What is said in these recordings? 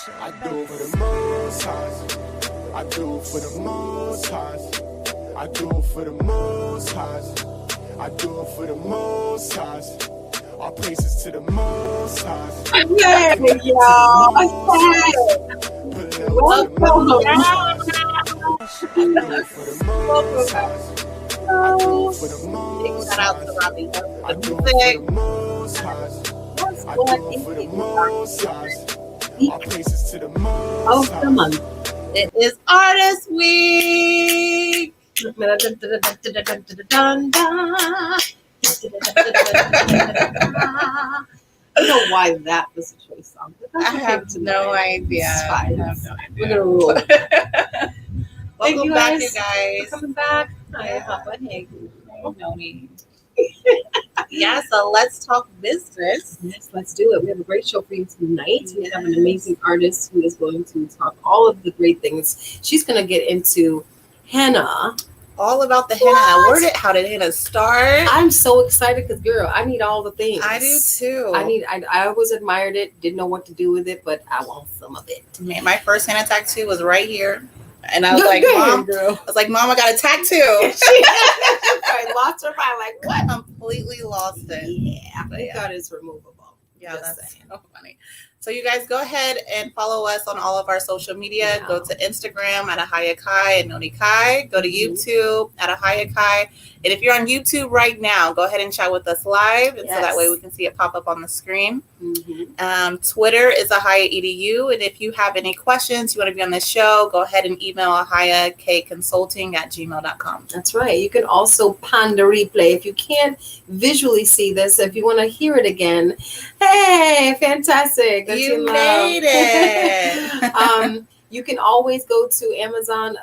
I do it for the most highs. I do it for the most highs. I do it for the most highs. I do it for the most highs. All praises to the most highs. Yeah, y'all. Welcome. I do it for the most highs. I do it for the most Shout out to highs. Robbie. I do it for the most highs. I do it for the most highs. All praises to the most Of the month. It is Artist Week. I don't know why that was a choice song. But I have no idea. It's fine. I have no We're idea. gonna roll. Welcome you back, guys. you guys. Coming back. Hi, Yeah. Ahava. Hey. Noni. Yeah, so let's talk business. Yes, let's do it. We have a great show for you tonight. We have an amazing artist who is going to talk all of the great things. She's going to get into henna. All about the What? henna. How did henna start? I'm so excited because, girl, I need all the things. I do too. I always admired it, didn't know what to do with it, but I want some of it. Man, my first henna tattoo was right here. And I was Good like, game, Mom, girl. I got a tattoo. I lost her mind like, what? Completely lost it. Yeah, But I yeah. thought it's removable. Yeah, Just that's saying. so funny. So you guys go ahead and follow us on all of our social media. Yeah. Go to Instagram at Ahaya Kai and Noni Kai. Go to YouTube at Ahaya Kai. And if you're on YouTube right now, go ahead and chat with us live. And so that way we can see it pop up on the screen. Mm-hmm. Twitter is Ahaya EDU. And if you have any questions, you want to be on the show, go ahead and email ahayakconsulting@gmail.com. That's right. You can also pan the replay. If you can't visually see this, if you want to hear it again, hey, fantastic. That's You in love. made it. You can always go to Amazon,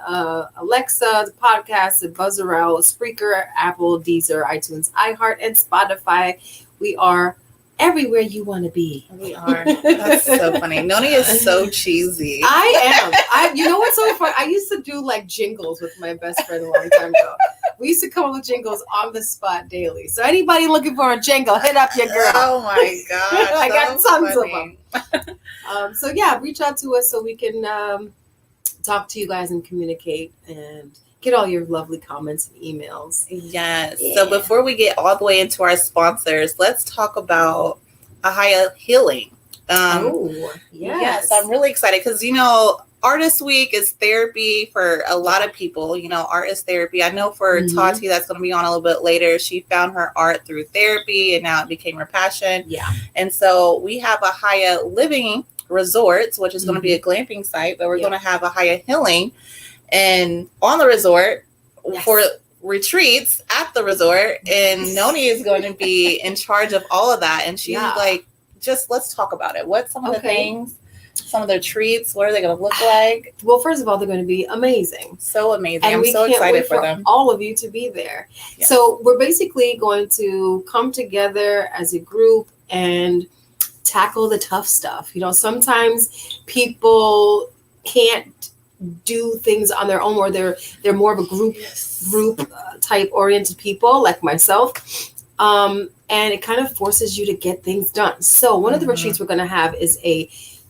Alexa, the podcast, the Buzzerell, Spreaker, Apple, Deezer, iTunes, iHeart, and Spotify. We are everywhere you want to be. We are. That's so funny. Noni is so cheesy. I am. You know what's so funny? I used to do like jingles with my best friend a long time ago. We used to come up with jingles on the spot daily. So anybody looking for a jingle, hit up your girl. Oh my gosh. I got so tons funny. of them. So yeah, reach out to us so we can talk to you guys and communicate and get all your lovely comments and emails. Yes. Yeah. So before we get all the way into our sponsors, let's talk about Ahaya Healing. Yes. I'm really excited because, Artist Week is therapy for a lot of people, art is therapy. I know for Mhm. Tati, that's going to be on a little bit later. She found her art through therapy and now it became her passion. Yeah. And so we have Ahaya Living Resorts, which is going to be a glamping site, but we're going to have Ahaya Healing and on the resort for retreats at the resort. And Noni is going to be in charge of all of that. And she's like, just let's talk about it. What's some of the things? Some of their treats, what are they going to look like? Well, first of all, they're going to be amazing. So amazing. And I'm so excited for them. All of you to be there. Yes. So we're basically going to come together as a group and tackle the tough stuff. Sometimes people can't do things on their own, or they're more of a group type oriented people like myself. And it kind of forces you to get things done. So one of the retreats we're going to have is a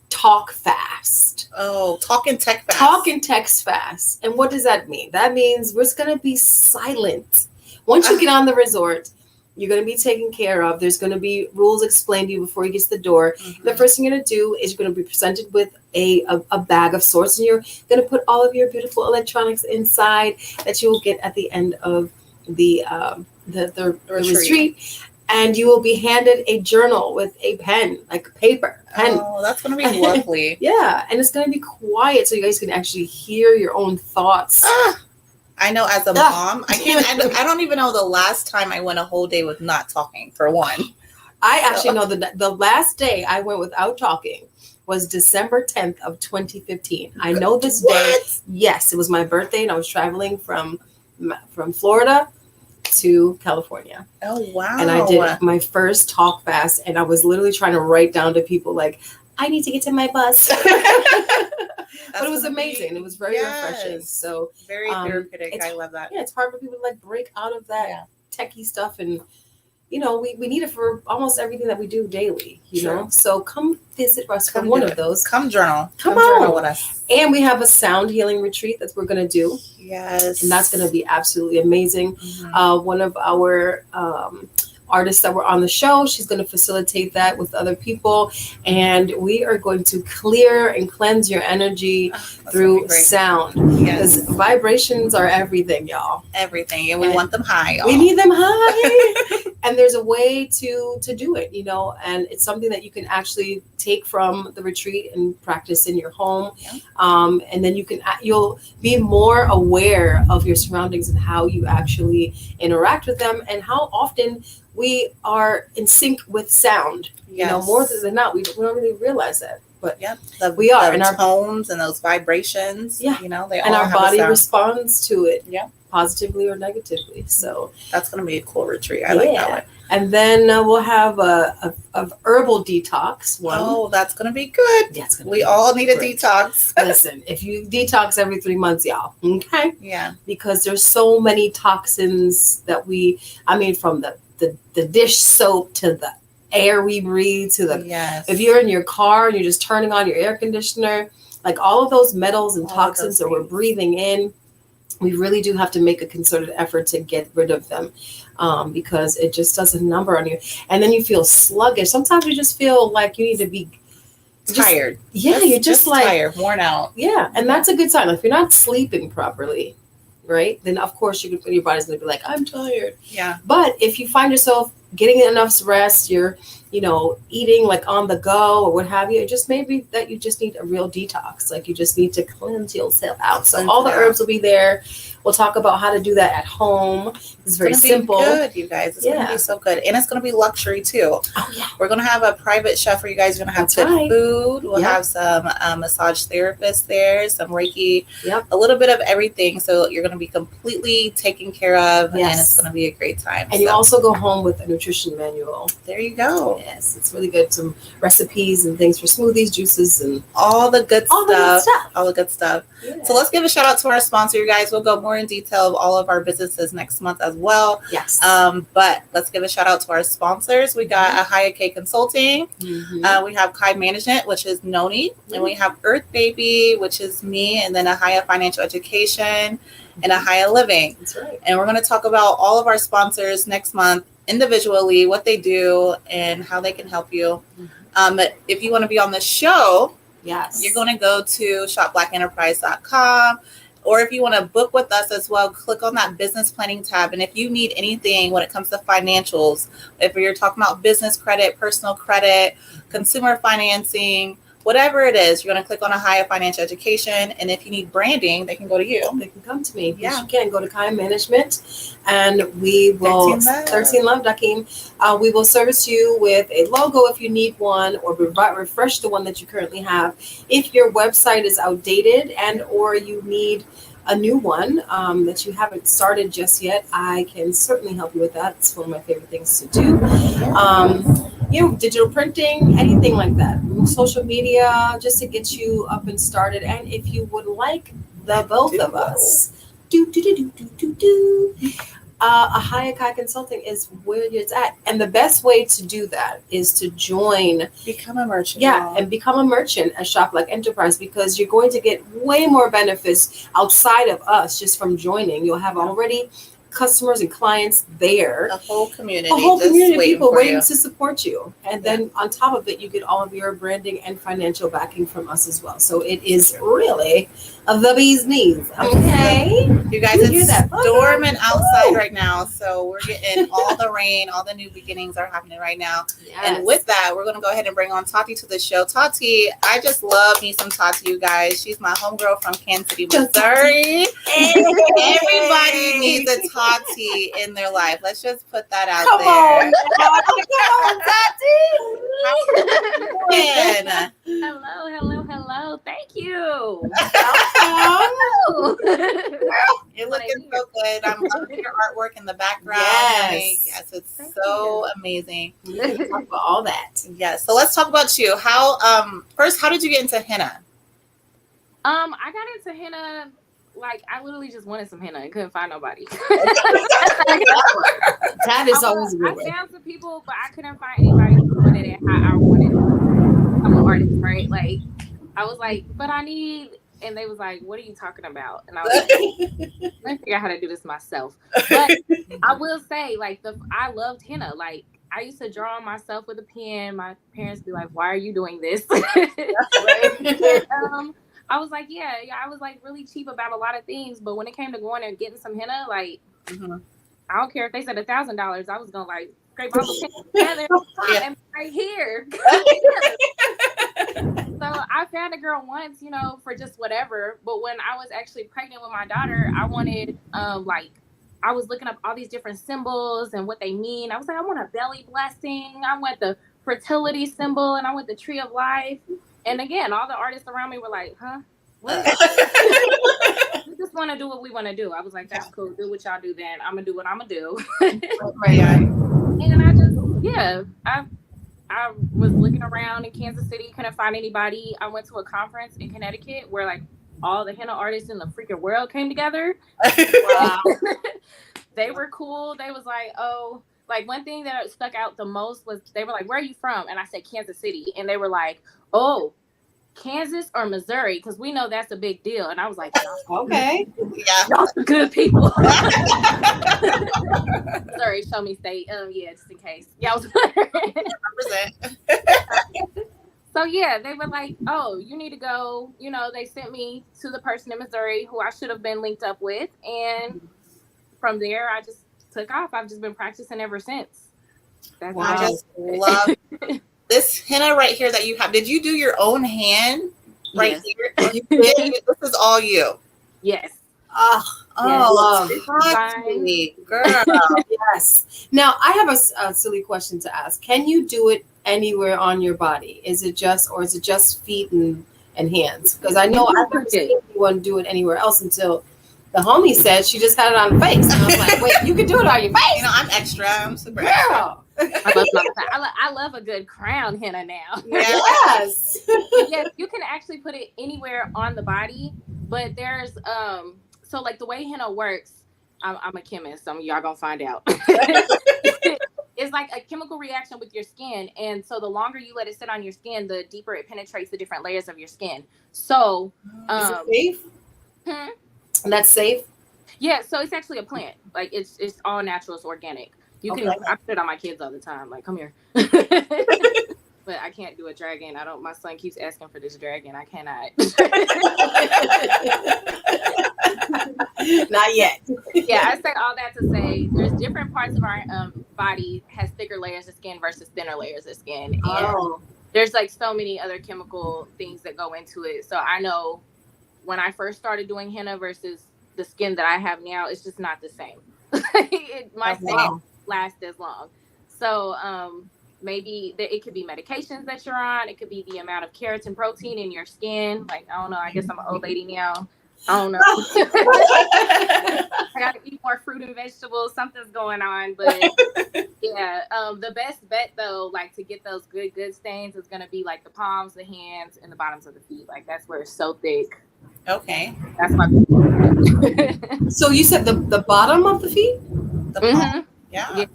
talk fast. Oh, talk and text fast. Talk and text fast. And what does that mean? That means we're just going to be silent. Once you get on the resort, you're going to be taken care of. There's going to be rules explained to you before you get to the door. Mm-hmm. The first thing you're going to do is you're going to be presented with a bag of sorts, and you're going to put all of your beautiful electronics inside that you will get at the end of the retreat. And you will be handed a journal with a pen, like a paper pen. Oh, that's going to be lovely. Yeah, and it's going to be quiet so you guys can actually hear your own thoughts. I know as a mom, I don't even know the last time I went a whole day with not talking, for one. I actually know that the last day I went without talking was December 10th of 2015. I know this day. Yes, it was my birthday and I was traveling from Florida to California. Oh, wow. And I did my first talk fast, and I was literally trying to write down to people like, I need to get to my bus. But it was amazing. It was very refreshing. So very therapeutic. I love that. Yeah, it's hard for people to like break out of that techie stuff, and we need it for almost everything that we do daily, you know. So come visit us for one of those. Come journal. Come journal on. with us. And we have a sound healing retreat that we're going to do. Yes. And that's going to be absolutely amazing. One of our artists that were on the show, she's going to facilitate that with other people. And we are going to clear and cleanse your energy through sound. Because vibrations are everything, y'all. Everything. And we want them high, y'all. We need them high. And there's a way to do it, you know, and it's something that you can actually take from the retreat and practice in your home. And then you'll be more aware of your surroundings and how you actually interact with them and how often we are in sync with sound. You know, more than not, we don't really realize that. But we are. And our tones and those vibrations, you know, they and all our have body a sound. responds to it positively or negatively. So that's going to be a cool retreat. I like that one. And then we'll have a herbal detox one. Oh, that's going to be good. Yeah, we all need a detox. Listen, if you detox every 3 months, y'all, okay? Yeah. Because there's so many toxins that from the dish soap to the air we breathe to the if you're in your car and you're just turning on your air conditioner, like all of those metals and toxins that we're breathing in, we really do have to make a concerted effort to get rid of them, because it just does a number on you. And then you feel sluggish. Sometimes you just feel like you need to be tired. You're just like tired, worn out. Yeah, and that's a good sign. If you're not sleeping properly, right, then of course your body's going to be like, I'm tired. Yeah. But if you find yourself getting enough rest, you're, you know, eating like on the go or what have you, it just may be that you just need a real detox. Like you just need to cleanse yourself out. So all the herbs will be there. We'll talk about how to do that at home. It's very simple. Good, you guys. It's going to be so good. And it's going to be luxury too. Oh, yeah. We're going to have a private chef for you guys. We're going to have good food. We'll have some massage therapists there, some Reiki, a little bit of everything. So you're going to be completely taken care of, and it's going to be a great time. And you also go home with a nutrition manual. There you go. Yes, it's really good. Some recipes and things for smoothies, juices, and all the good stuff. All the good stuff. Yeah. So let's give a shout out to our sponsor, you guys. We'll go more in detail of all of our businesses next month as well. Yes. But let's give a shout out to our sponsors. We got Ahava K Consulting. We have Kai Management, which is Noni. And we have Earth Baby, which is me. And then Ahava Financial Education and Ahava Living. That's right. And we're going to talk about all of our sponsors next month individually, what they do and how they can help you. If you want to be on the show, you're going to go to shopblackenterprise.com, or if you want to book with us as well, click on that business planning tab. And if you need anything when it comes to financials, if you're talking about business credit, personal credit, consumer financing, whatever it is, you're going to click on Ahava Financial Education. And if you need branding, they can go to you. They can come to me. Yeah. You can go to Kai Management, and we will 13 Love Dakim. We will service you with a logo if you need one, or refresh the one that you currently have. If your website is outdated and or you need a new one that you haven't started just yet, I can certainly help you with that. It's one of my favorite things to do. Digital printing, anything like that, social media, just to get you up and started. And if you would like the both of us, Ahava Kai Consulting is where it's at. And the best way to do that is to become a merchant. Yeah, and become a merchant at Shop Black Enterprise, because you're going to get way more benefits outside of us just from joining. You'll have already customers and clients there, a whole community of people waiting to support you, and then on top of it you get all of your branding and financial backing from us as well. So it is really the bee's knees. Okay, you guys, it's storming outside right now, so we're getting all the rain. All the new beginnings are happening right now. And with that, we're going to go ahead and bring on Tati to the show. Tati, I just love me some Tati, you guys. She's my homegirl from Kansas City, Missouri. Everybody needs a Tati in their life. Let's just put that out there. Come on, Tati. Hello. Thank you. You're looking so good. I'm loving your artwork in the background. Yes, it's so amazing. Talk about all that. Yes. So let's talk about you. How first, how did you get into henna? I got into henna. Like, I literally just wanted some henna and couldn't find nobody. That is always a good way. I found some people, but I couldn't find anybody who wanted it how I wanted it. artists, right? Like, I was like, but I need, and they was like, what are you talking about? And I was like, let me figure out how to do this myself. But I will say, like, I loved henna. Like, I used to draw myself with a pen. My parents be like, why are you doing this? And, I was like, yeah, I was like really cheap about a lot of things. But when it came to going and getting some henna, like, I don't care if they said $1,000. I was gonna like scrape all the pens together and right here. So I found a girl once, you know, for just whatever. But when I was actually pregnant with my daughter, I wanted like, I was looking up all these different symbols and what they mean. I was like, I want a belly blessing. I want the fertility symbol, and I want the tree of life. And again, all the artists around me were like, huh? What? We just want to do what we want to do. I was like, that's cool. Do what y'all do then. I'm going to do what I'm going to do. Right. And I just, I was looking around in Kansas City, couldn't find anybody. I went to a conference in Connecticut where like all the henna artists in the freaking world came together. Wow. They were cool. They was like, oh, like one thing that stuck out the most was they were like, where are you from? And I said, Kansas City. And they were like, oh, Kansas or Missouri? Because we know that's a big deal. And I was like, okay. Yeah. Y'all are good people. Sorry, show me state. Yeah, just in case. Yeah, I was Represent. So yeah, they were like, oh, you need to go. You know, they sent me to the person in Missouri who I should have been linked up with. And from there, I just took off. I've just been practicing ever since. That's I just love this henna right here that you have. Did you do your own hand right here? You did. This is all you. Yes. Oh, yes. Girl. Yes. Now, I have a silly question to ask. Can you do it anywhere on your body? Is it just feet and hands? Because I know I've never seen anyone do it anywhere else until the homie said she just had it on the face. And I was like, wait, you can do it on your face? You know, I'm extra. I'm super Girl. extra. I love a good crown henna now. Yes. Yes, you can actually put it anywhere on the body, but there's so like the way henna works, I'm a chemist, some of y'all gonna find out. It's like a chemical reaction with your skin, and so the longer you let it sit on your skin, the deeper it penetrates the different layers of your skin. So is it safe? And that's safe? Yeah, so it's actually a plant. Like it's all natural, it's organic. You can I put it on my kids all the time, like, come here. But I can't do a dragon. My son keeps asking for this dragon. I cannot. Not yet. Yeah, I say all that to say there's different parts of our body has thicker layers of skin versus thinner layers of skin. And there's like so many other chemical things that go into it. So I know when I first started doing henna versus the skin that I have now, it's just not the same. My skin won't last as long. So maybe it could be medications that you're on. It could be the amount of keratin protein in your skin. Like, I don't know. I guess I'm an old lady now. I don't know. I gotta eat more fruit and vegetables. Something's going on. But yeah, the best bet though, like to get those good stains is gonna be like the palms, the hands, and the bottoms of the feet. Like that's where it's so thick. Okay. That's my So you said the bottom of the feet? The palm. Yeah.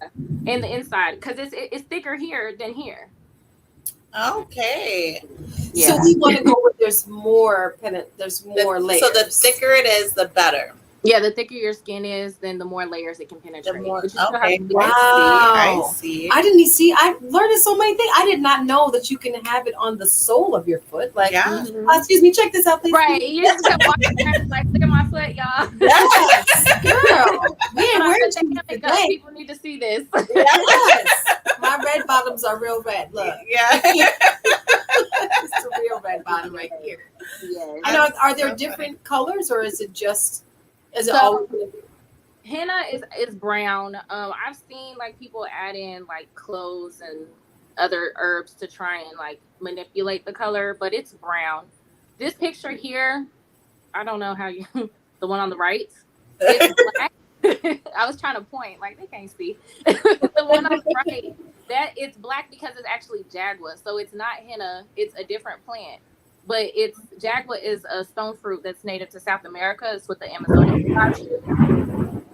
And the inside, because it's thicker here than here. Okay. Yeah. So we want to go where there's more layers. So the thicker it is, the better. Yeah, the thicker your skin is, then the more layers it can penetrate. Okay. Wow. I see. I learned so many things. I did not know that you can have it on the sole of your foot. Like, excuse me, check this out, please. Right. You just kept walking around, like, look at my foot, y'all. Yes, girl. Today. People need to see this. Yes. My red bottoms are real red. Look. Yeah. It's a real red bottom right here. Yes. And are there different colors, or is it just? Is it always? Henna is brown. I've seen like people add in like cloves and other herbs to try and like manipulate the color, but it's brown. This picture here, I don't know how you. The one on the right, it's black. I was trying to point, like they can't see. The one on the right, that it's black because it's actually jagua, so it's not henna. It's a different plant. But jagua is a stone fruit that's native to South America. It's what the Amazonian tribes use.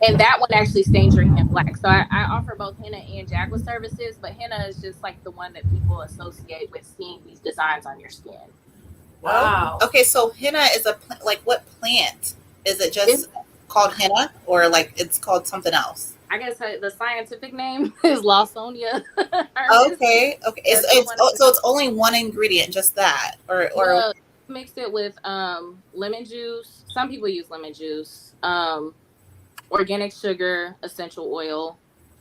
And that one actually stains your hand black. So I offer both henna and jaguar services, but henna is just like the one that people associate with seeing these designs on your skin. Wow. Okay, so henna is like what plant? Is it just called henna, or like it's called something else? I guess the scientific name is Lawsonia. Okay. So it's only one ingredient, just that, or mix it with lemon juice. Some people use lemon juice, organic sugar, essential oil,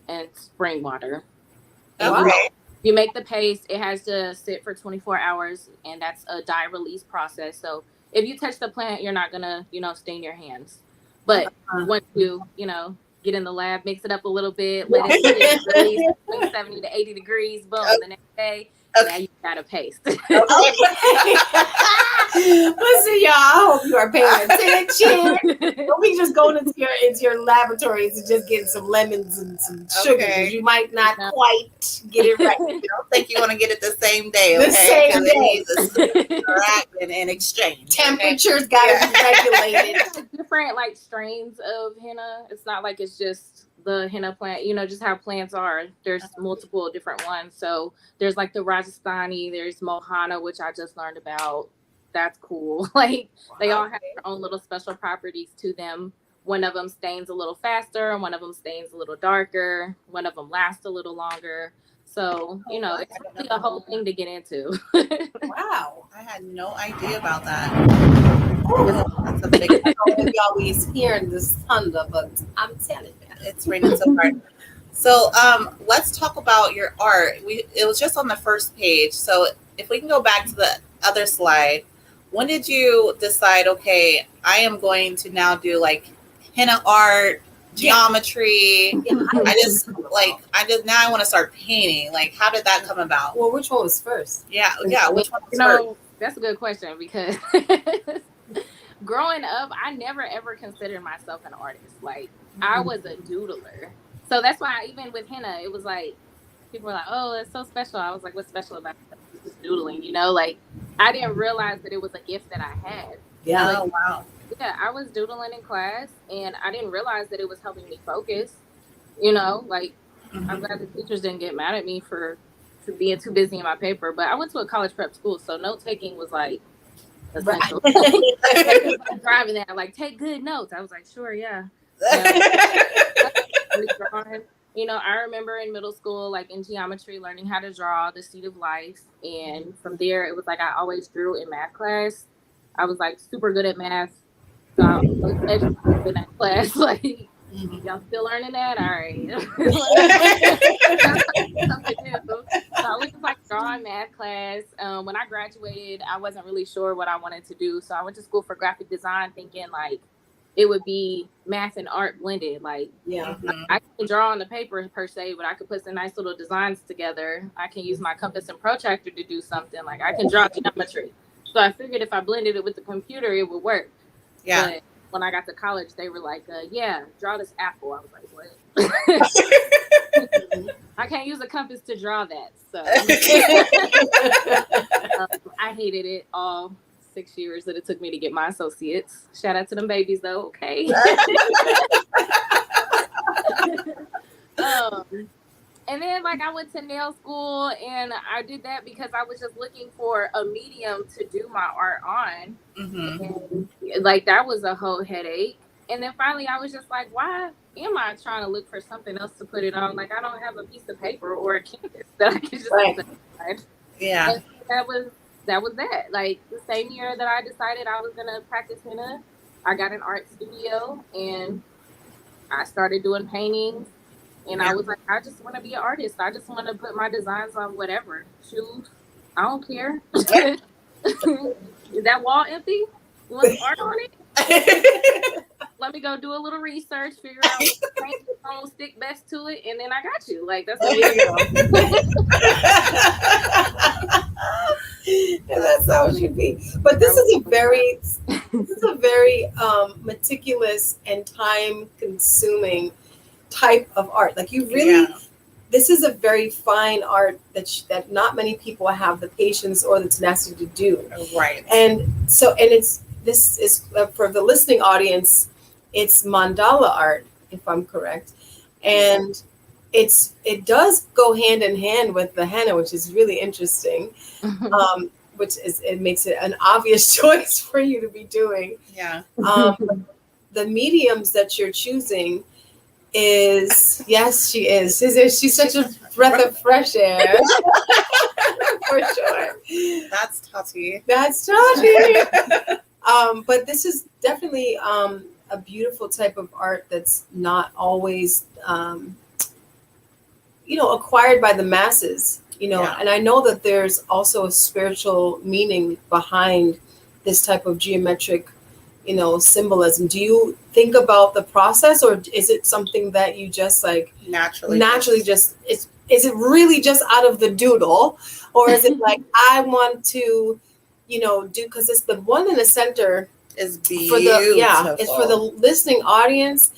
and spring water. Okay. You make the paste. It has to sit for 24 hours, and that's a dye release process. So if you touch the plant, you're not gonna, stain your hands. But once you, get in the lab, mix it up a little bit, let it release between 70 to 80 degrees. Boom. The next day, now you got a paste. Listen, y'all, I hope you are paying attention. Don't be just going into your laboratories and just getting some lemons and some sugar, because you might not quite get it right. I don't think you want to get it the same day. The same day. It needs and exchange. Temperatures got to be regulated. Different strains of henna. It's not like it's just the henna plant, just how plants are. There's multiple different ones. So there's like the Rajasthani, there's Mohana, which I just learned about. That's cool. They all have their own little special properties to them. One of them stains a little faster, one of them stains a little darker, one of them lasts a little longer. So, it's really a whole thing to get into. Wow. I had no idea about that. That's a big we always hearing this thunder, but I'm telling you. It's raining so hard. So let's talk about your art. It was just on the first page. So if we can go back to the other slide, when did you decide, okay, I am going to now do henna art, geometry? I just now I want to start painting. How did that come about? Well, which one was first? Yeah. Which one was first? That's a good question, because growing up, I never ever considered myself an artist. I was a doodler. So that's why even with henna, it was people were like, oh, it's so special. I was like, what's special about it? It's just doodling, I didn't realize that it was a gift that I had. Yeah. Oh, wow. Yeah, I was doodling in class, and I didn't realize that it was helping me focus. I'm glad the teachers didn't get mad at me for being too busy in my paper. But I went to a college prep school, so note taking was essential. Right. Driving that, take good notes. I was like, sure, yeah. I remember in middle school, in geometry, learning how to draw the seed of life. And from there, it was I always drew in math class. I was super good at math. So I was educated in that class. Y'all still learning that? All right. So I was drawing math class. When I graduated, I wasn't really sure what I wanted to do. So I went to school for graphic design, thinking it would be math and art blended. I can draw on the paper per se, but I could put some nice little designs together. I can use my compass and protractor to do something. I can draw geometry. So I figured if I blended it with the computer, it would work. Yeah. But when I got to college, they were draw this apple. I was like, what? I can't use a compass to draw that. So I hated it all 6 years that it took me to get my associates. Shout out to them babies though, okay? And then I went to nail school, and I did that because I was just looking for a medium to do my art on. And that was a whole headache. And then finally I was just why am I trying to look for something else to put it on? I don't have a piece of paper or a canvas that I can just put aside. Yeah. And that was that. The same year that I decided I was gonna practice henna, I got an art studio and I started doing paintings. And I was I just want to be an artist. I just want to put my designs on whatever. Shoes. I don't care. Is that wall empty? You want some art on it? Let me go do a little research, figure out what paint will stick best to it, and then I got you. That's that's how it should be. But this is a very meticulous and time-consuming type of art. You really, this is a very fine art that not many people have the patience or the tenacity to do. Right. And this is for the listening audience, it's mandala art. if I'm correct. And it does go hand in hand with the henna, which is really interesting. It makes it an obvious choice for you to be doing. Yeah. The mediums that you're choosing is, yes, she is. She's such a breath of fresh air. For sure. That's Tati. That's Tati. But this is definitely a beautiful type of art that's not always, acquired by the masses, and I know that there's also a spiritual meaning behind this type of geometric, symbolism. Do you think about the process, or is it something that you just like naturally just, is it really just out of the doodle, or is it like, I want to, do, because it's the one in the center is beautiful. It's for the listening audience.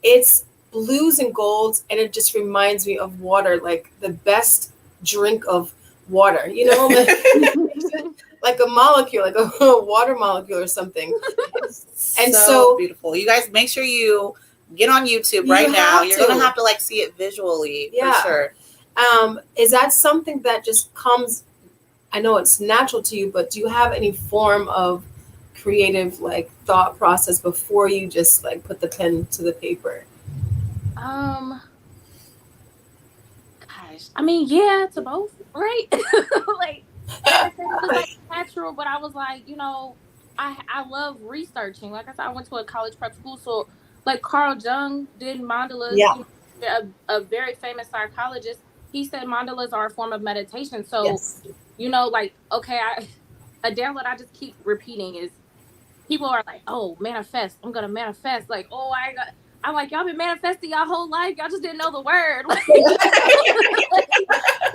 It's blues and golds, and it just reminds me of water, like the best drink of water, like a molecule, like a water molecule or something. And so beautiful. You guys, make sure you get on YouTube right now. You're gonna have to see it visually for sure. Is that something that just comes? I know it's natural to you, but do you have any form of creative thought process before you just put the pen to the paper? Gosh, I mean, yeah, to both, right? It was natural, but I was like, I love researching. Like I said, I went to a college prep school, so Carl Jung did mandalas. Yeah. A very famous psychologist. He said mandalas are a form of meditation. So, okay, a download I just keep repeating is, people are like, oh, manifest. I'm gonna manifest. I'm like, y'all been manifesting y'all whole life. Y'all just didn't know the word.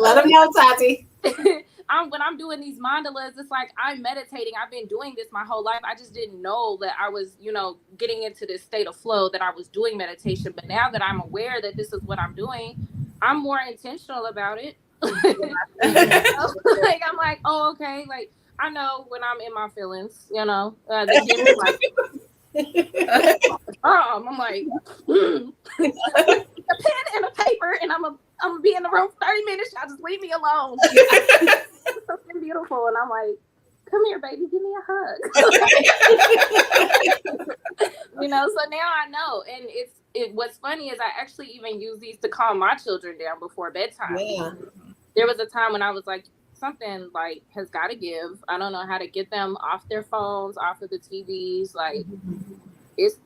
Let them know, Tati. When I'm doing these mandalas, it's like I'm meditating. I've been doing this my whole life. I just didn't know that I was, getting into this state of flow, that I was doing meditation. But now that I'm aware that this is what I'm doing, I'm more intentional about it. I'm like, oh, okay. I know when I'm in my feelings, the gym is I'm like, a pen and a paper, and I'm gonna be in the room for 30 minutes. Y'all just leave me alone. It's something beautiful, and I'm like, come here, baby, give me a hug. So now I know, and what's funny is I actually even use these to calm my children down before bedtime. Yeah. There was a time when I was like, something has got to give. I don't know how to get them off their phones, off of the TVs.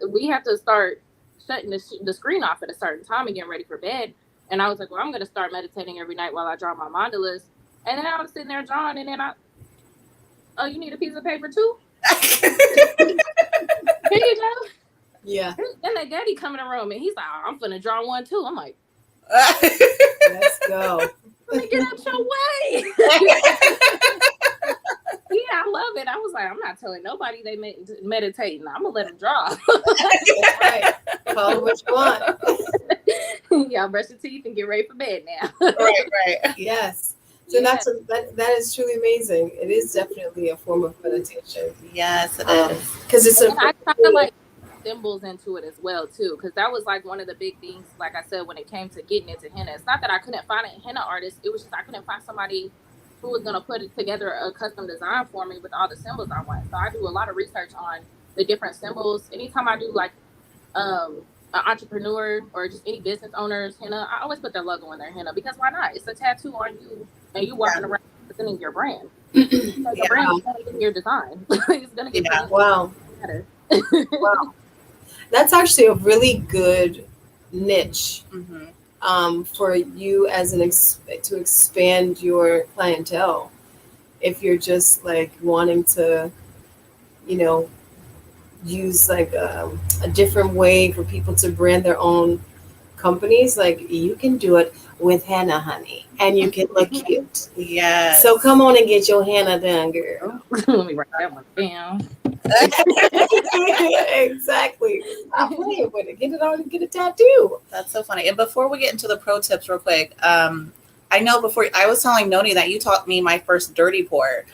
We have to start shutting the screen off at a certain time and getting ready for bed. And I was like, well, I'm going to start meditating every night while I draw my mandalas. And then I was sitting there drawing, and then oh, you need a piece of paper too? Here you go. Yeah. Then that daddy come in the room, and he's like, oh, I'm finna draw one too. I'm like, let's go. Let me get out your way. Yeah, I love it. I was like, I'm not telling nobody they meditating. I'm gonna let them draw. That's right. Call it what you want. Y'all brush your teeth and get ready for bed now. Right. Yes. So that is truly amazing. It is definitely a form of meditation. Yes, it is. Because it's I try to symbols into it as well too, because that was one of the big things, like I said, when it came to getting into henna. It's not that I couldn't find a henna artist, it was just I couldn't find somebody who was going to put it together a custom design for me with all the symbols I want. So I do a lot of research on the different symbols. Anytime I do an entrepreneur or just any business owner's henna, I always put their logo in their henna, because why not? It's a tattoo on you, and you walking around presenting your brand. So your brand is going to get your design. It's going to get better. Wow. That's actually a really good niche for you as to expand your clientele. If you're just wanting to, use a different way for people to brand their own companies, you can do it with henna, honey, and you can look cute. Yes. So come on and get your henna done, girl. Let me write that one down. Exactly. I'm playing with it. Get it on and get a tattoo. That's so funny. And before we get into the pro tips real quick, I I know before I was telling Noni that you taught me my first dirty pour.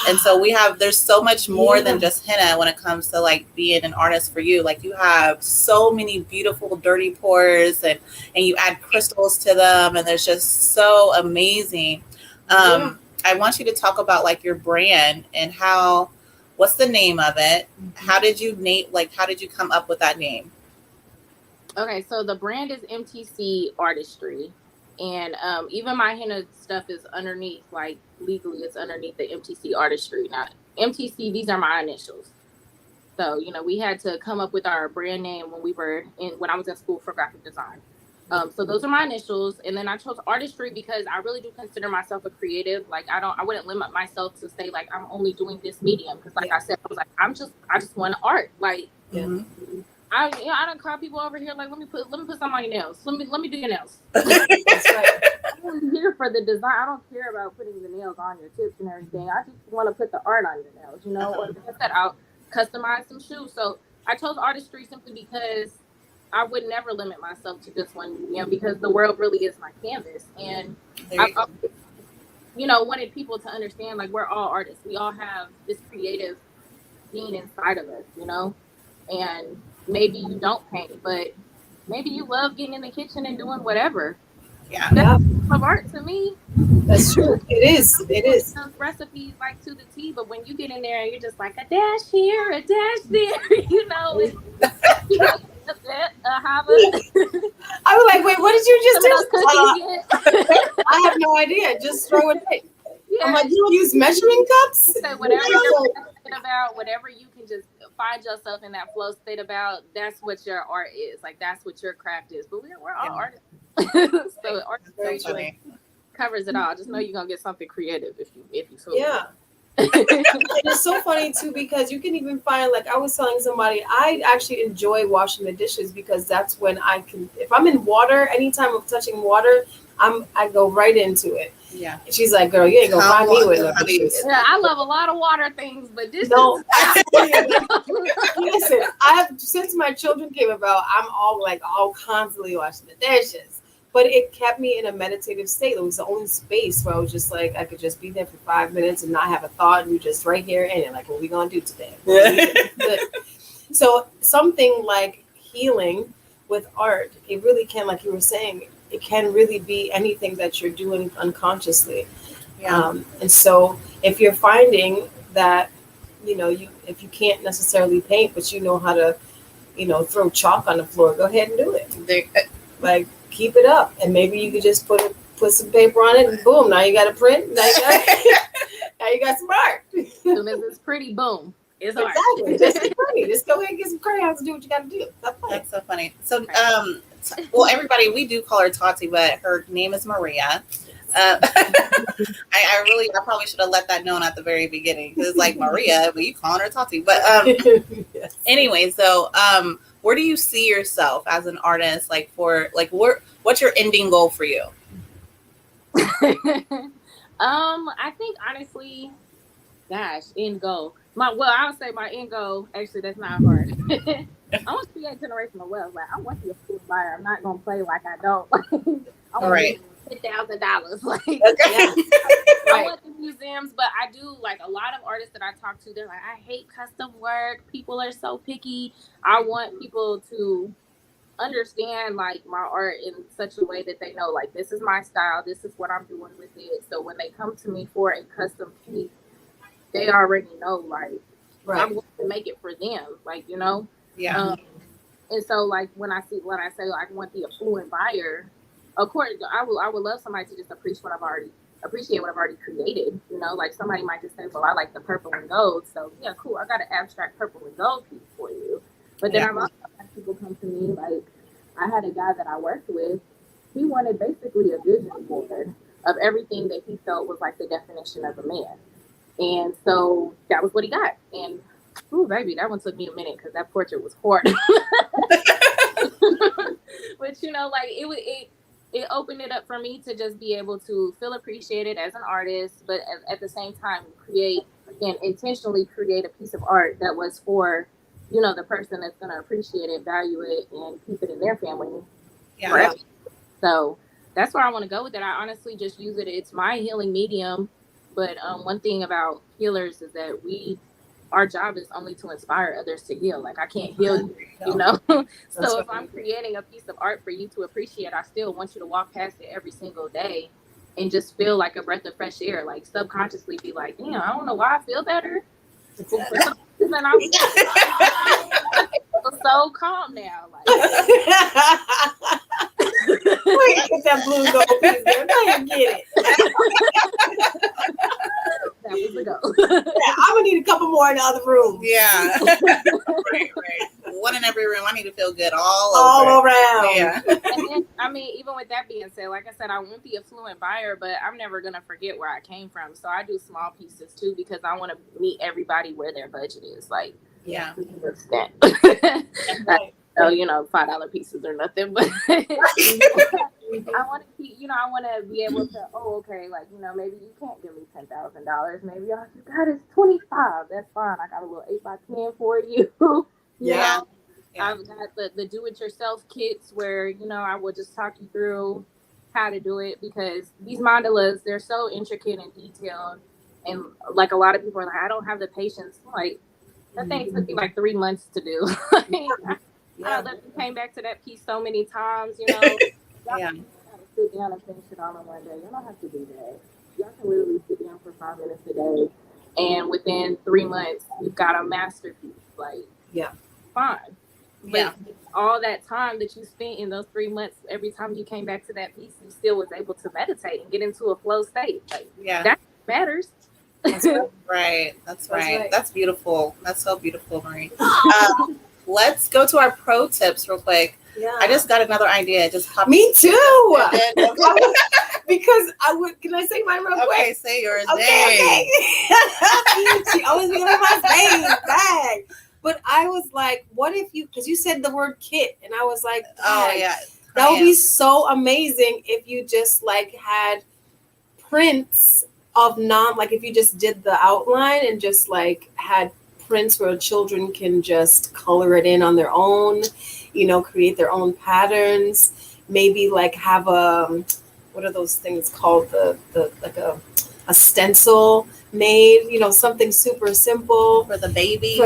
And so there's so much more than just henna when it comes to like being an artist for you. Like you have so many beautiful dirty pours and you add crystals to them and there's just so amazing. I want you to talk about like your brand and what's the name of it? How did you come up with that name? Okay, so the brand is MTC Artistry. And even my henna stuff is underneath, like legally, it's underneath the MTC Artistry. Now, MTC, these are my initials. So, we had to come up with our brand name when I was in school for graphic design. So those are my initials. And then I chose artistry because I really do consider myself a creative. Like I wouldn't limit myself to say like, I'm only doing this medium. Cause like I said, I was like, I just want art. Like, I don't call people over here like let me put something on your nails. Let me do your nails. That's right. I'm here for the design. I don't care about putting the nails on your tips and everything. I just want to put the art on your nails, Or like I said, I'll customize some shoes. So I chose artistry simply because I would never limit myself to just one medium because the world really is my canvas. And I wanted people to understand like we're all artists. We all have this creative being inside of us, and maybe you don't paint, but maybe you love getting in the kitchen and doing whatever. Yeah. That's art to me. That's true. It is. Those recipes like to the T, but when you get in there and you're just like a dash here, a dash there, Ahava. I was like, wait, what did you just do? I have no idea. Just throw it in. Yeah. I'm like, you don't use measuring cups? So whatever you're about, whatever you can just find yourself in that flow state about, that's what your art is. Like, that's what your craft is. But we're all artists. So artistry covers it all. Just know you're going to get something creative if you so. Yeah. It's so funny, too, because you can even find, like I was telling somebody, I actually enjoy washing the dishes because that's when I can, if I'm in water, anytime I'm touching water, I go right into it. Yeah. She's like, girl, you ain't gonna find me with no dishes. Yeah, I love a lot of water things, but this no. Listen, since my children came about, I'm all constantly washing the dishes. But it kept me in a meditative state. It was the only space where I was just like, I could just be there for 5 minutes and not have a thought. And you're just right here in it. Like, what are we going to do today? So something like healing with art, it really can, like you were saying, it can really be anything that you're doing unconsciously. Yeah. And so if you're finding that, if you can't necessarily paint, but you know how to, throw chalk on the floor, go ahead and do it. Like, keep it up. And maybe you could just put some paper on it and boom, now you got a print. Now you got some art. As soon as it's pretty, boom. It's art. Exactly. Just funny. Just go ahead and get some crayons and do what you got to do. That's so funny. So, well, everybody, we do call her Tati, but her name is Maria. I probably should have let that known at the very beginning because it's like Maria, but you calling her Tati. But yes. Anyway, so where do you see yourself as an artist? What's your ending goal for you? I think honestly, end goal. I'll say my end goal. Actually, that's not hard. I want to create generational wealth. Like I want to be a food buyer. I'm not gonna play like I don't. I want $10,000. Like okay. I want the museums, but I do like a lot of artists that I talk to. They're like, I hate custom work. People are so picky. I want people to understand like my art in such a way that they know like this is my style. This is what I'm doing with it. So when they come to me for a custom piece, they already know like I'm going to make it for them. Like Yeah. And so like when I say like I want the affluent buyer, of course I would love somebody to just appreciate what I've already created. Like somebody might just say, well, I like the purple and gold. So yeah, cool. I got an abstract purple and gold piece for you. But then I've also had people come to me, like I had a guy that I worked with, he wanted basically a vision board of everything that he felt was like the definition of a man. And so that was what he got. And ooh, baby, that one took me a minute because that portrait was horrible. But it opened it up for me to just be able to feel appreciated as an artist, but at the same time intentionally create a piece of art that was for, the person that's going to appreciate it, value it, and keep it in their family. Yeah. Forever. So that's where I want to go with it. I honestly just use it. It's my healing medium. But one thing about healers is that our job is only to inspire others to heal. Like, I can't heal you know? So if I'm creating a piece of art for you to appreciate, I still want you to walk past it every single day and just feel like a breath of fresh air. Like, subconsciously be like, I don't know why I feel better. For some reason, I'm so calm now. Like, wait, get that blue gold piece there. Go ahead and get it. that was the go. Yeah, I'm gonna need a couple more in the other room. Yeah. Right. One in every room. I need to feel good all around. Yeah. And then, I mean, even with that being said, like I said, I won't be a fluent buyer, but I'm never gonna forget where I came from. So I do small pieces too, because I want to meet everybody where their budget is. Like, yeah. To an extent. So, $5 pieces or nothing, but I want to keep, I want to be able to, like, maybe you can't give me $10,000. Maybe all you got is 25. That's fine. I got a little 8x10 for you. Yeah. I've got the do-it-yourself kits where, I will just talk you through how to do it, because these mandalas, they're so intricate and detailed. And like, a lot of people are like, I don't have the patience. Like, that thing took me like 3 months to do. I came back to that piece so many times, Y'all gotta sit down and finish it all in one day. You don't have to do that. Y'all can literally sit down for 5 minutes a day, and within 3 months, you've got a masterpiece. Like, fine. But all that time that you spent in those 3 months, every time you came back to that piece, you still was able to meditate and get into a flow state. Like, that matters. That's right. That's right. That's beautiful. That's so beautiful, Marie. Let's go to our pro tips real quick. Yeah. I just got another idea. Just popped. Me too. Because can I say mine real quick? Okay, say yours. Okay. She always be in my bag. But I was like, what if because you said the word kit, and I was like, that would be so amazing if you just like had prints of like if you just did the outline and just like had prints where children can just color it in on their own, create their own patterns, maybe like have what are those things called, the like a stencil made, something super simple for the babies,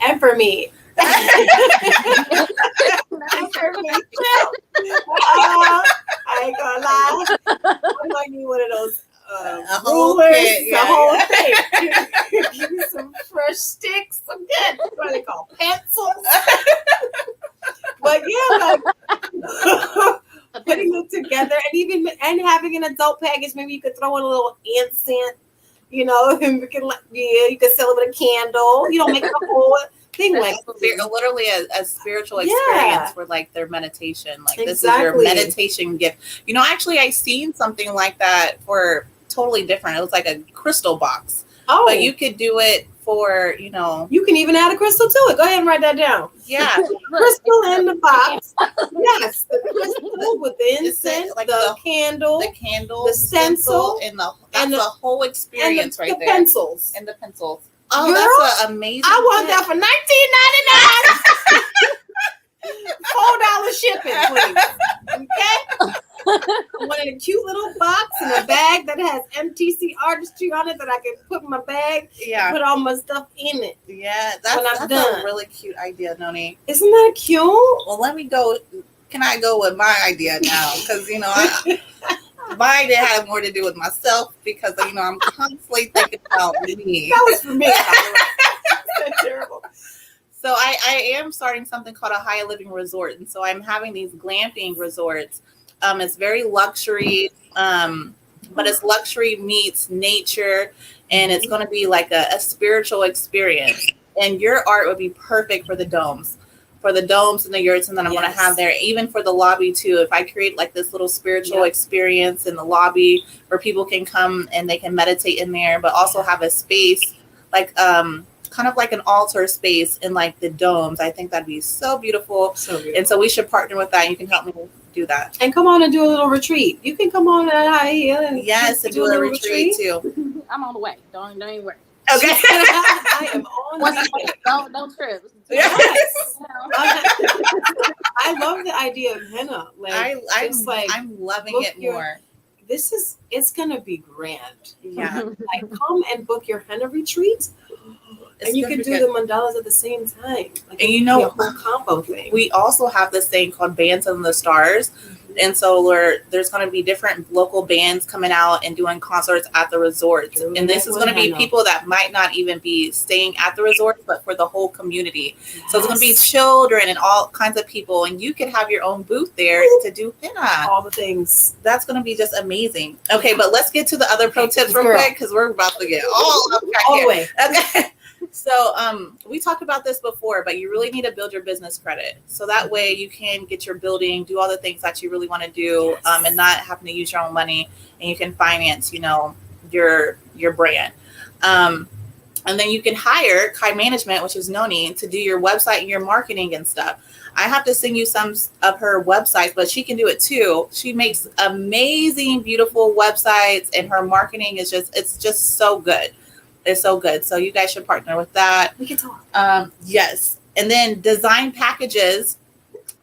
and for me. I ain't gonna lie. I'm like one of those a whole kit, the whole thing. Give me some fresh sticks, some good. What are they called? Pencils. But putting it together, and having an adult package. Maybe you could throw in a little incense, and you could sell it with a candle. Make a whole thing like literally a spiritual experience for like their meditation. Like this is your meditation gift. Actually, I seen something like that for totally different. It was like a crystal box. Oh, but you could do it for You can even add a crystal to it. Go ahead and write that down. Yeah, crystal in the box. Yes, the crystal with the incense, like the candle, the stencil, and the whole experience and right the there. Pencils. And the pencils. Oh, girl, that's an amazing. I want that for $19.99. $4 shipping, please. Okay. I want in a cute little box in a bag that has MTC artistry on it that I can put in my bag. Yeah. And put all my stuff in it. Yeah, that's a really cute idea, Noni. Isn't that cute? Well, let me go. Can I go with my idea now? Because my idea had more to do with myself because I'm constantly thinking about me. That was for me. That's terrible. So I am starting something called a Ahava Living Resort, and so I'm having these glamping resorts. It's very luxury, but it's luxury meets nature, and it's going to be like a spiritual experience. And your art would be perfect for the domes. For the domes and the yurts, and then I'm going to have there, even for the lobby too. If I create like this little spiritual experience in the lobby where people can come and they can meditate in there, but also have a space like kind of like an altar space in like the domes. I think that'd be so beautiful. And so we should partner with that. You can help me do that. And come on and do a little retreat. You can come on at High Heel and do a retreat too. I'm on the way. Don't worry. Okay. I am on the way. Don't trip. Yes. I love the idea of henna. Like I'm loving it more. It's gonna be grand. Yeah. Like come and book your henna retreat. And you can do the mandalas at the same time. Like, and you know, a whole combo thing. We also have this thing called Bands in the Stars. And so there's going to be different local bands coming out and doing concerts at the resorts. And this is going to be people that might not even be staying at the resort, but for the whole community. Yes. So it's going to be children and all kinds of people. And you could have your own booth there to do henna. All the things. That's going to be just amazing. Okay, but let's get to the other pro tips real quick because we're about to get all the way. Okay. So we talked about this before, but you really need to build your business credit. So that way you can get your building, do all the things that you really want to do, and not having to use your own money, and you can finance, your brand. And then you can hire Kai Management, which is Noni, to do your website and your marketing and stuff. I have to send you some of her websites, but she can do it too. She makes amazing, beautiful websites, and her marketing is it's just so good. It's so good. So you guys should partner with that. We can talk. Yes. And then design packages,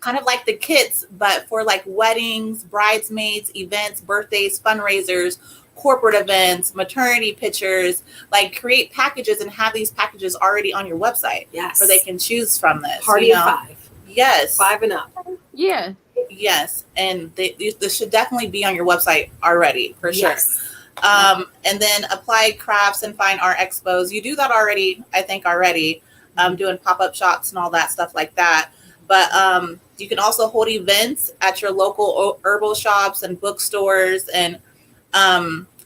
kind of like the kits, but for like weddings, bridesmaids, events, birthdays, fundraisers, corporate events, maternity pictures, like create packages and have these packages already on your website. Yes. Where they can choose from this. Party of 5. Yes. 5 and up. Yeah. Yes. And this should definitely be on your website already, for sure. Yes. And then applied crafts and fine art expos. You do that already, I think doing pop-up shops and all that stuff like that. But you can also hold events at your local herbal shops and bookstores. And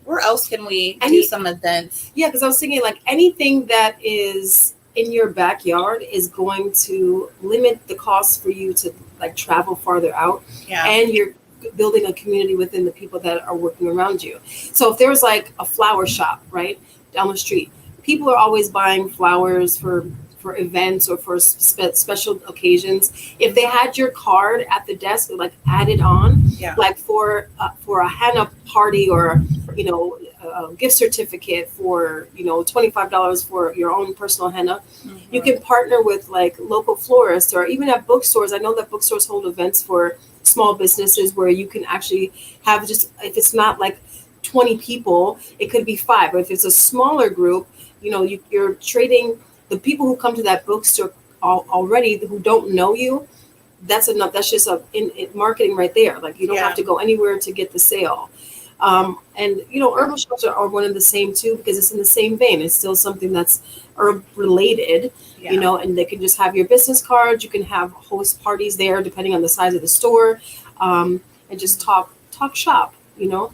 where else can we do some events? Yeah, because I was thinking like anything that is in your backyard is going to limit the cost for you to like travel farther out. Yeah. And you're building a community within the people that are working around you. So if there's like a flower shop right down the street, people are always buying flowers for events or for special occasions. If they had your card at the desk, like added on, like for a henna party or a gift certificate for $25 for your own personal henna, you can partner with like local florists or even at bookstores. I know that bookstores hold events for small businesses where you can actually have just, if it's not like 20 people, it could be 5. But if it's a smaller group, you're trading the people who come to that bookstore already who don't know you. That's enough. That's just in marketing right there. Like you don't have to go anywhere to get the sale. And herbal shops are one of the same too, because it's in the same vein. It's still something that's herb related, and they can just have your business cards. You can have host parties there, depending on the size of the store, and just talk shop. The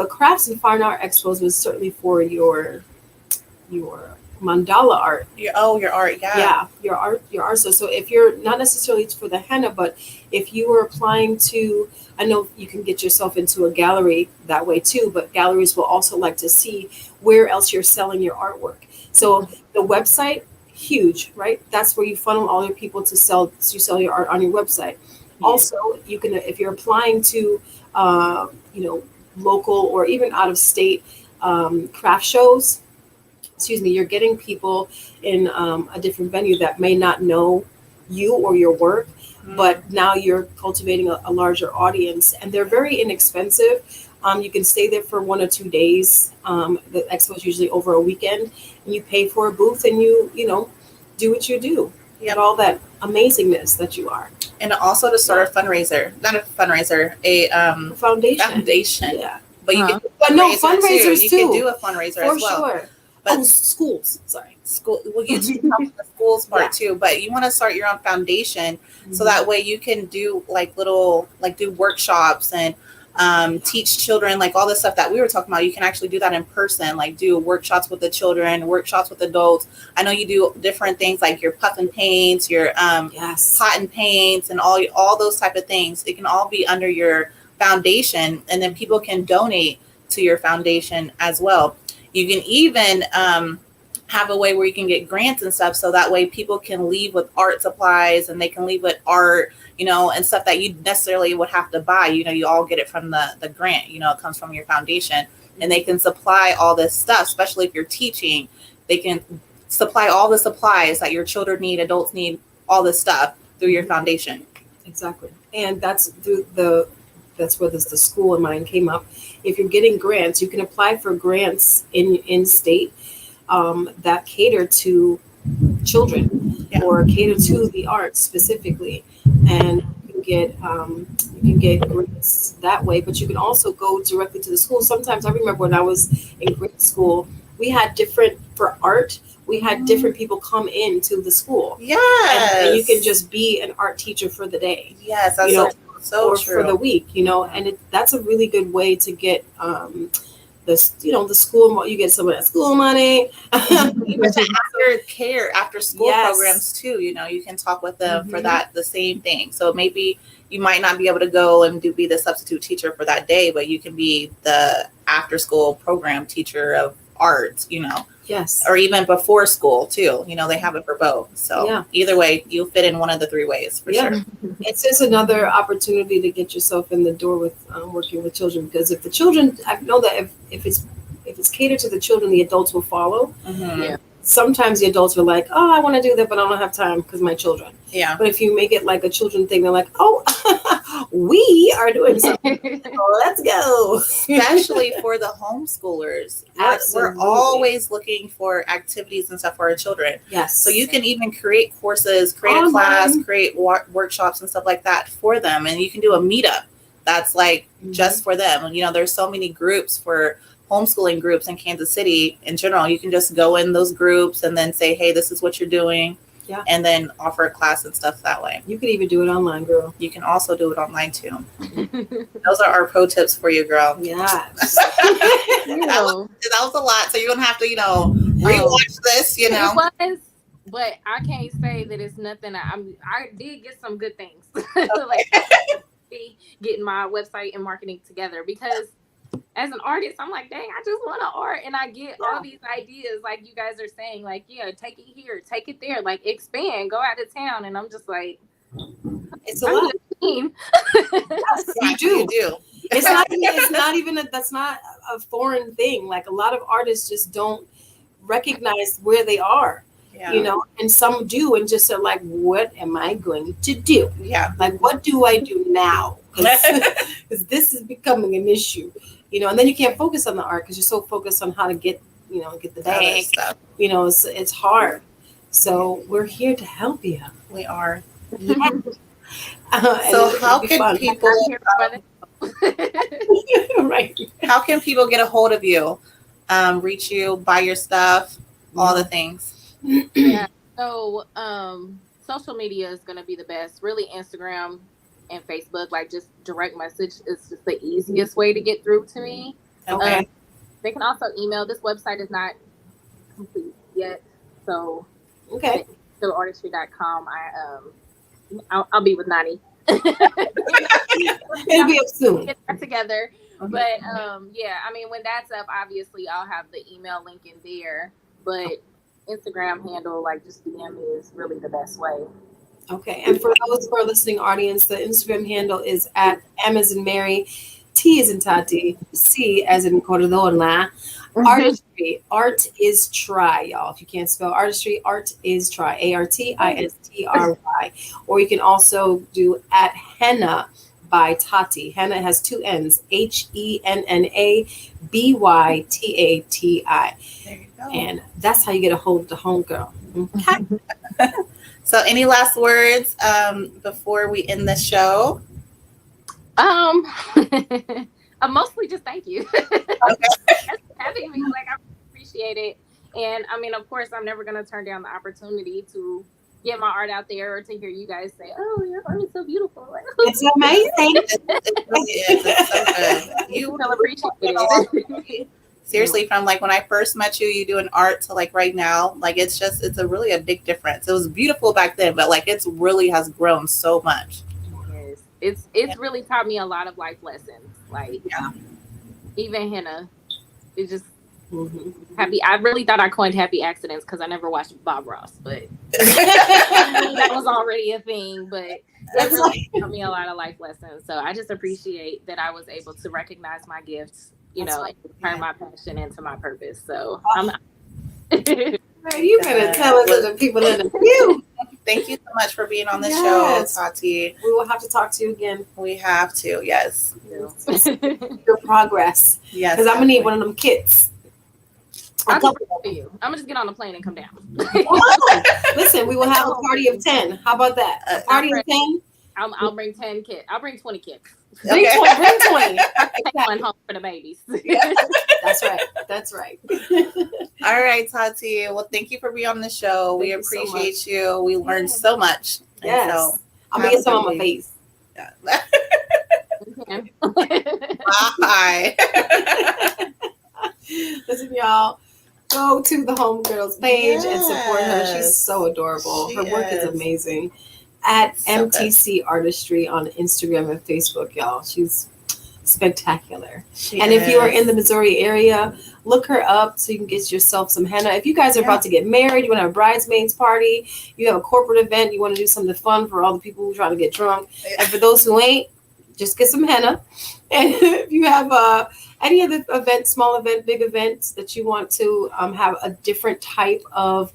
crafts and fine art expos was certainly for your mandala art. Your art, your art. So if you're not necessarily for the henna, but if you were applying to, I know you can get yourself into a gallery that way too, but galleries will also like to see where else you're selling your artwork. So the website, huge, right? That's where you funnel all your people to sell your art on your website. Yeah. Also, you can, if you're applying to, local or even out of state craft shows, you're getting people in a different venue that may not know you or your work, but now you're cultivating a larger audience, and they're very inexpensive. You can stay there for 1 or 2 days. The expo is usually over a weekend, and you pay for a booth, and you do what you do. You have all that amazingness that you are. And also to start a fundraiser, not a fundraiser, a foundation. Yeah, but you can. But no fundraisers too. You can do a fundraiser for as well. Sure. But schools. Sorry. School. Well, you can help with the schools part too, but you want to start your own foundation so that way you can do do workshops and teach children, like all the stuff that we were talking about. You can actually do that in person, like do workshops with the children, workshops with adults. I know you do different things like your puff and paints, your pot and paints, and all those type of things. It can all be under your foundation, and then people can donate to your foundation as well. You can even have a way where you can get grants and stuff, so that way people can leave with art supplies and they can leave with art, and stuff that you necessarily would have to buy. You all get it from the grant, it comes from your foundation, and they can supply all this stuff, especially if you're teaching. They can supply all the supplies that your children need, adults need, all this stuff through your foundation. Exactly. And that's where the school in mind came up. If you're getting grants, you can apply for grants in state that cater to children or cater to the arts specifically, and you can get grants that way. But you can also go directly to the school. Sometimes I remember when I was in grade school, we had different for art. We had different people come into the school. Yes. And you can just be an art teacher for the day. Yes, that's so true. For the week, and that's a really good way to get the school. You get some of that school money. Even after school programs too. You can talk with them for the same thing. So maybe you might not be able to go and be the substitute teacher for that day, but you can be the after school program teacher of art. Yes. Or even before school too. They have it for both. So either way, you'll fit in one of the three ways for sure. It's just another opportunity to get yourself in the door with working with children, because if the children, I know that if it's catered to the children, the adults will follow. Sometimes the adults are like, oh, I want to do that, but I don't have time because my children. Yeah. But if you make it like a children thing, they're like, oh, we are doing something. Let's go. Especially for the homeschoolers. We're always looking for activities and stuff for our children. Yes. So you can even create courses, create a class, create workshops and stuff like that for them. And you can do a meetup that's like just for them. There's so many groups for homeschooling groups in Kansas City in general. You can just go in those groups and then say, hey, this is what you're doing. Yeah. And then offer a class and stuff that way. You could even do it online, girl. You can also do it online too. Those are our pro tips for you, girl. Yeah. that was a lot. So you're going to have to, rewatch this, It was, but I can't say that it's nothing. I did get some good things. Like getting my website and marketing together, because as an artist, I'm like, dang, I just want to art. And I get all these ideas, like you guys are saying, like, take it here, take it there, like expand, go out of town. And I'm just like, it's a lot. You do. That's not a foreign thing. Like a lot of artists just don't recognize where they are. Yeah. And some do, and just are like, what am I going to do? Yeah. Like, what do I do now? Because this is becoming an issue, and then you can't focus on the art because you're so focused on how to get the bag. It's hard. So we're here to help you. We are. Yeah. So how can people right? How can people get a hold of you, reach you, buy your stuff, all the things? Yeah. So social media is going to be the best. Really, Instagram and Facebook, like just direct message is just the easiest way to get through to me. Okay. They can also email. This website is not complete yet, so so artistry.com. I'll be with Noni. It'll be up soon. Get that together. Okay. But when that's up, obviously I'll have the email link in there. But Instagram handle, like just DM me, is really the best way. Okay, and for those who are listening audience, the Instagram handle is at M as in Mary, T as in Tati, C as in Coronado. Artistry, art is try, y'all. If you can't spell artistry, art is try, ARTISTRY. Or you can also do at henna by Tati. Henna has two N's, HENNA BYTATI. There you go. And that's how you get a hold of the homegirl. Okay. So any last words before we end the show? Mostly just thank you. Having me. Like, I appreciate it. And of course, I'm never going to turn down the opportunity to get my art out there or to hear you guys say, oh, your art is so beautiful. It's amazing. It really is. It's so good. You will appreciate it. Seriously, from like when I first met you doing art to like right now, like it's a really a big difference. It was beautiful back then, but like it's really has grown so much. Yes. It's really taught me a lot of life lessons. Like even henna. It just happy. I really thought I coined happy accidents because I never watched Bob Ross, but that was already a thing. But it really taught me a lot of life lessons. So I just appreciate that I was able to recognize my gifts, and turn my passion into my purpose. So I'm You're gonna tell it to the people in the pew. thank you so much for being on the Yes. show, Tati. We will have to talk to you again. We have to, yes. Your progress. Yes. Because I'm going to need one of them kits. I'll just bring it to you. I'm going to just get on the plane and come down. Listen, we will have a party of 10. How about that? A party of 10? I'll bring 10 kids. I'll bring 20 kids. Bring 20. Take one home for the babies. That's right. That's right. All right, Tati. Well, thank you for being on the show. We appreciate you. We learned so much. Yes. So, I'm going to get some on my face. Yeah. Bye. Listen, y'all. Go to the Homegirls page and support her. She's so adorable. Her work is amazing. At So MTC Artistry on Instagram and Facebook, y'all. She's spectacular. She and is. if you are in the Missouri area, look her up so you can get yourself some henna. If you guys are about to get married, you want to have a bridesmaids party, you have a corporate event, you want to do something fun for all the people who are trying to get drunk. And for those who ain't, just get some henna. And if you have any other event, small event, big events that you want to have a different type of,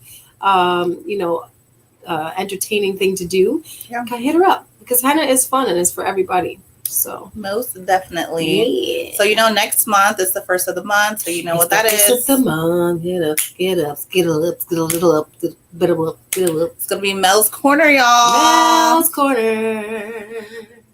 entertaining thing to do, hit her up, because henna is fun and it's for everybody. So most definitely. So next month is the first of the month, so you know what that is. First of the month. Get up, get a little up. It's gonna be Mel's Corner, y'all. Mel's Corner.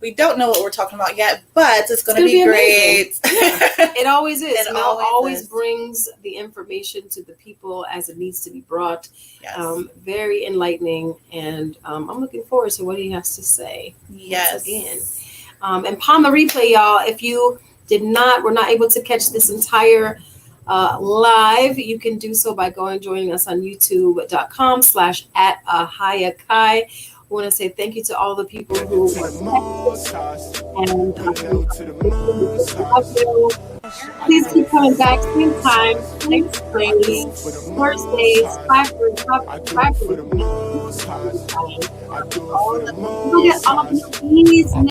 We don't know what we're talking about yet, but it's gonna be great. It always is. Mel always is. brings the information to the people as it needs to be brought. Yes. Very enlightening, and I'm looking forward to what he has to say. Yes. Once again. And on the replay, y'all, if you were not able to catch this entire live, you can do so by joining us on youtube.com/@ahayakai. I want to say thank you to all the people who were and please keep coming back same time next Thursdays 5:30.